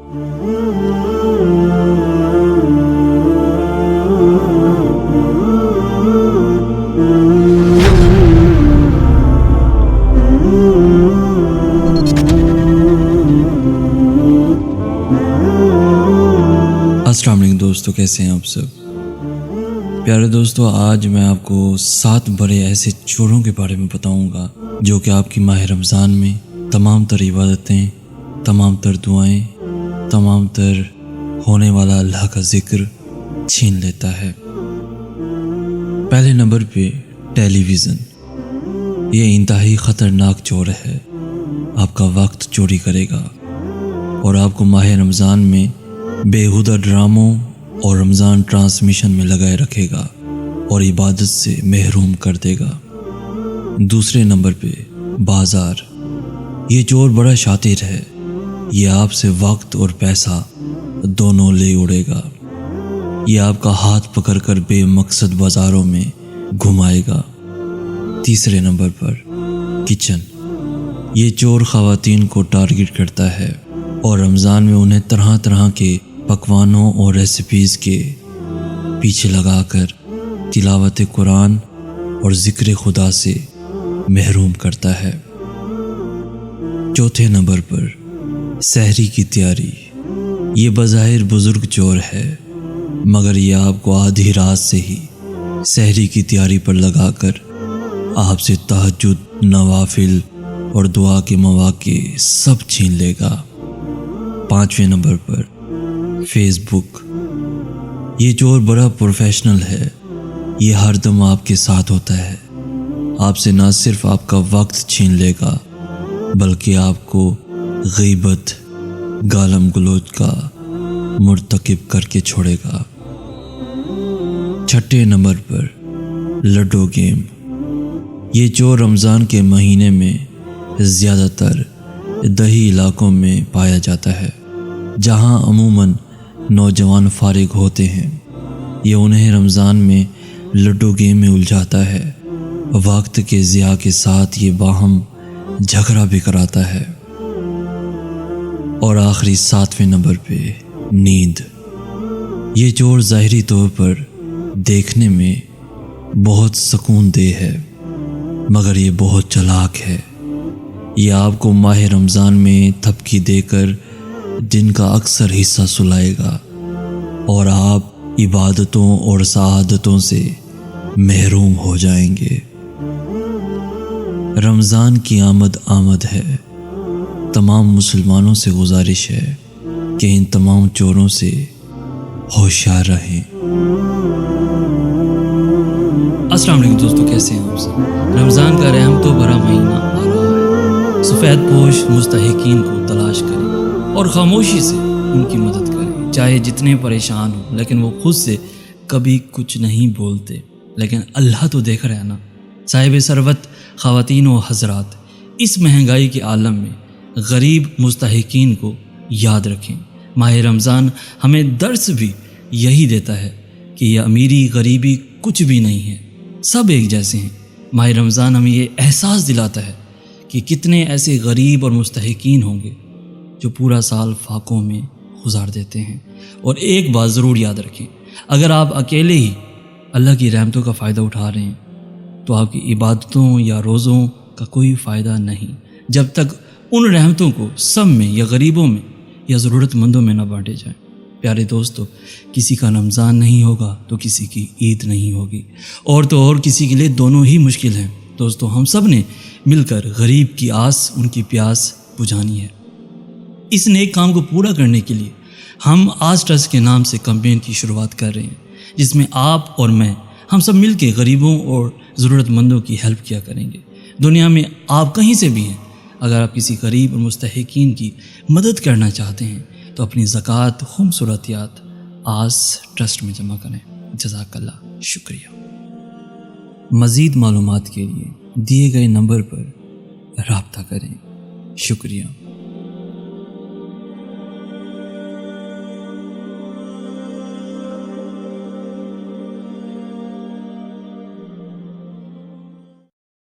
السلام علیکم دوستو، کیسے ہیں آپ سب؟ پیارے دوستو، آج میں آپ کو 7 بڑے ایسے چوروں کے بارے میں بتاؤں گا جو کہ آپ کی ماہ رمضان میں تمام تر عبادتیں، تمام تر دعائیں، تمام تر ہونے والا اللہ کا ذکر چھین لیتا ہے۔ پہلے نمبر پہ ٹیلی ویژن۔ یہ انتہائی خطرناک چور ہے، آپ کا وقت چوری کرے گا اور آپ کو ماہ رمضان میں بےہودہ ڈراموں اور رمضان ٹرانسمیشن میں لگائے رکھے گا اور عبادت سے محروم کر دے گا۔ دوسرے نمبر پہ بازار۔ یہ چور بڑا شاطر ہے، یہ آپ سے وقت اور پیسہ دونوں لے اڑے گا۔ یہ آپ کا ہاتھ پکڑ کر بے مقصد بازاروں میں گھمائے گا۔ تیسرے نمبر پر کچن۔ یہ چور خواتین کو ٹارگٹ کرتا ہے اور رمضان میں انہیں طرح طرح کے پکوانوں اور ریسیپیز کے پیچھے لگا کر تلاوت قرآن اور ذکر خدا سے محروم کرتا ہے۔ چوتھے نمبر پر سحری کی تیاری۔ یہ بظاہر بزرگ چور ہے، مگر یہ آپ کو آدھی رات سے ہی سحری کی تیاری پر لگا کر آپ سے تہجد، نوافل اور دعا کے مواقع سب چھین لے گا۔ پانچویں نمبر پر فیس بک۔ یہ چور بڑا پروفیشنل ہے، یہ ہر دم آپ کے ساتھ ہوتا ہے۔ آپ سے نہ صرف آپ کا وقت چھین لے گا بلکہ آپ کو غیبت، گالم گلوچ کا مرتکب کر کے چھوڑے گا۔ چھٹے نمبر پر لڈو گیم۔ یہ چور رمضان کے مہینے میں زیادہ تر دیہی علاقوں میں پایا جاتا ہے، جہاں عموماً نوجوان فارغ ہوتے ہیں۔ یہ انہیں رمضان میں لڈو گیم میں الجھاتا ہے، وقت کے ضیاع کے ساتھ یہ باہم جھگڑا بھی کراتا ہے۔ اور آخری 7ویں نمبر پہ نیند۔ یہ چور ظاہری طور پر دیکھنے میں بہت سکون دہ ہے، مگر یہ بہت چالاک ہے۔ یہ آپ کو ماہ رمضان میں تھپکی دے کر دن کا اکثر حصہ سلائے گا اور آپ عبادتوں اور سعادتوں سے محروم ہو جائیں گے۔ رمضان کی آمد ہے۔ تمام مسلمانوں سے گزارش ہے کہ ان تمام چوروں سے ہوشیار رہیں۔ السلام علیکم دوستو، کیسے ہیں آپ سب؟ رمضان کا رحمت و بھرا مہینہ آ رہا ہے۔ سفید پوش مستحقین کو تلاش کریں اور خاموشی سے ان کی مدد کریں، چاہے جتنے پریشان ہوں، لیکن وہ خود سے کبھی کچھ نہیں بولتے، لیکن اللہ تو دیکھ رہا ہے نا۔ صاحب ثروت خواتین و حضرات، اس مہنگائی کے عالم میں غریب مستحقین کو یاد رکھیں۔ ماہ رمضان ہمیں درس بھی یہی دیتا ہے کہ یہ امیری غریبی کچھ بھی نہیں ہے، سب ایک جیسے ہیں۔ ماہ رمضان ہمیں یہ احساس دلاتا ہے کہ کتنے ایسے غریب اور مستحقین ہوں گے جو پورا سال فاقوں میں گزار دیتے ہیں۔ اور ایک بات ضرور یاد رکھیں، اگر آپ اکیلے ہی اللہ کی رحمتوں کا فائدہ اٹھا رہے ہیں تو آپ کی عبادتوں یا روزوں کا کوئی فائدہ نہیں، جب تک ان رحمتوں کو سب میں یا غریبوں میں یا ضرورت مندوں میں نہ بانٹے جائیں۔ پیارے دوستو، کسی کا رمضان نہیں ہوگا تو کسی کی عید نہیں ہوگی، اور تو اور کسی کے لیے دونوں ہی مشکل ہیں۔ دوستو، ہم سب نے مل کر غریب کی آس، ان کی پیاس بجھانی ہے۔ اس نیک کام کو پورا کرنے کے لیے ہم آج ٹرسٹ کے نام سے کمپین کی شروعات کر رہے ہیں، جس میں آپ اور میں ہم سب مل کے غریبوں اور ضرورت مندوں کی ہیلپ کیا کریں گے۔ دنیا میں آپ کہیں سے بھی ہیں، اگر آپ کسی غریب اور مستحقین کی مدد کرنا چاہتے ہیں تو اپنی زکوٰۃ، خمس اور عطیات آس ٹرسٹ میں جمع کریں۔ جزاک اللہ، شکریہ۔ مزید معلومات کے لیے دیے گئے نمبر پر رابطہ کریں۔ شکریہ۔